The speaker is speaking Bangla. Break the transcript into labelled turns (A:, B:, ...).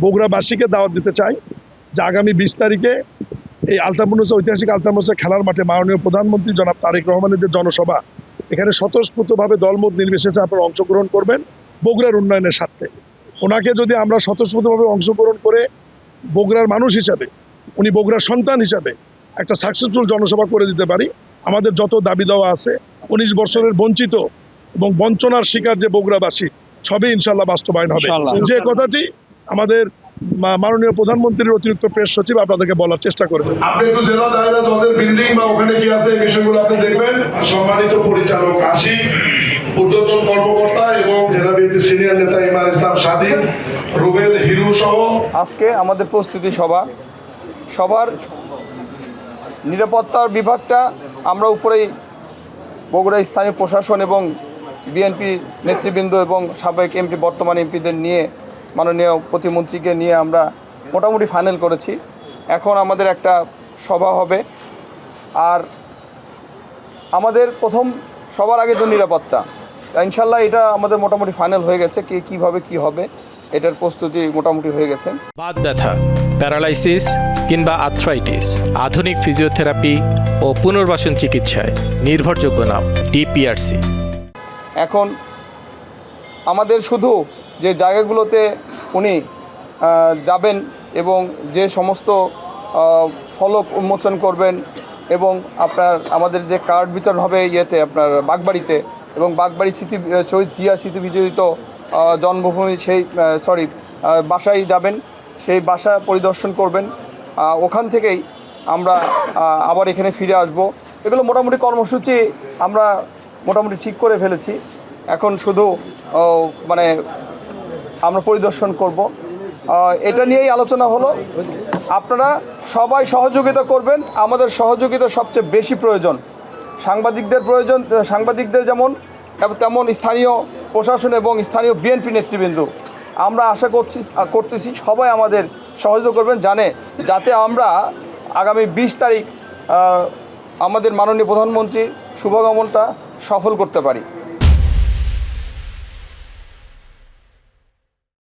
A: বগুড়াবাসীকে দাওয়াত দিতে চাই যে আগামী 20 তারিখে এই আলতাফ ঐতিহাসিক আলতাফ মুসা খেলার মাঠে মাননীয় প্রধানমন্ত্রী জনাব তারেক রহমানের যে জনসভা, এখানে স্বতঃস্ফূর্তভাবে দলমত নির্বিশেষে আপনারা অংশগ্রহণ করবেন বগুড়ার উন্নয়নের স্বার্থে। ওনাকে যদি আমরা স্বতঃস্ফূর্তভাবে অংশগ্রহণ করে বগুড়ার মানুষ হিসাবে, উনি বগুড়ার সন্তান হিসাবে একটা সাকসেসফুল জনসভা করে দিতে পারি, আমাদের যত দাবি দেওয়া আছে 19 বছরের বঞ্চিত এবং বঞ্চনার শিকার যে বগুড়াবাসী সবই ইনশাল্লাহ বাস্তবায়ন হবে। যে কথাটি আমাদের মাননীয় প্রধানমন্ত্রীর অতিরিক্ত প্রেস সচিব আপনাদেরকে বলার চেষ্টা করেছেন।
B: আপনি একটু জেলা দায়রা জজের বিল্ডিং বা ওখানে কি আছে এই বিষয়গুলো আপনি দেখবেন। সম্মানিত পরিচালক আশিক, ঊর্ধ্বতন কর্মকর্তা এবং জেলা বিএনপির সিনিয়র নেতা ইমাম ইসলাম স্বাধীন, রুবেল হিরু সহ
C: আজকে আমাদের প্রস্তুতি সবার নিরাপত্তার বিভাগটা আমরা উপরেই বগুড়া স্থানীয় প্রশাসন এবং বিএনপি নেতৃবৃন্দ এবং সাবেক এমপি বর্তমান এমপিদের নিয়ে মাননীয় প্রতিমন্ত্রীকে নিয়ে আমরা মোটামুটি ফাইনাল করেছি। এখন আমাদের একটা সভা হবে, আর আমাদের প্রথম সবার আগে তো নিরাপত্তা, ইনশাল্লাহ এটা আমাদের মোটামুটি ফাইনাল হয়ে গেছে। কীভাবে কি হবে এটার প্রস্তুতি মোটামুটি হয়ে গেছে।
D: বাত ব্যথা, প্যারালাইসিস কিংবা আর্থ্রাইটিস, আধুনিক ফিজিওথেরাপি ও পুনর্বাসন চিকিৎসায় নির্ভরযোগ্য নাম ডিপিআরসি।
C: এখন আমাদের শুধু যে জায়গাগুলোতে উনি যাবেন এবং যে সমস্ত ফলক উন্মোচন করবেন এবং আমাদের যে কার্ড বিতরণ হবে আপনার বাগবাড়িতে, এবং বাগবাড়ি শহীদ জিয়া স্মৃতি বিজড়িত জন্মভূমি বাসায় যাবেন, সেই বাসা পরিদর্শন করবেন। ওখান থেকেই আমরা আবার এখানে ফিরে আসব। এগুলো মোটামুটি কর্মসূচি আমরা মোটামুটি ঠিক করে ফেলেছি। এখন শুধু আমরা পরিদর্শন করব। এটা নিয়েই আলোচনা হলো। আপনারা সবাই সহযোগিতা করবেন। আমাদের সহযোগিতা সবচেয়ে বেশি প্রয়োজন। সাংবাদিকদের যেমন তেমন স্থানীয় প্রশাসন এবং স্থানীয় বিএনপি নেতৃবৃন্দ, আমরা আশা করতেছি সবাই আমাদের সহযোগিতা করবেন, যাতে আমরা আগামী 20 তারিখ আমাদের মাননীয় প্রধানমন্ত্রীর শুভগমনটা সফল করতে পারি।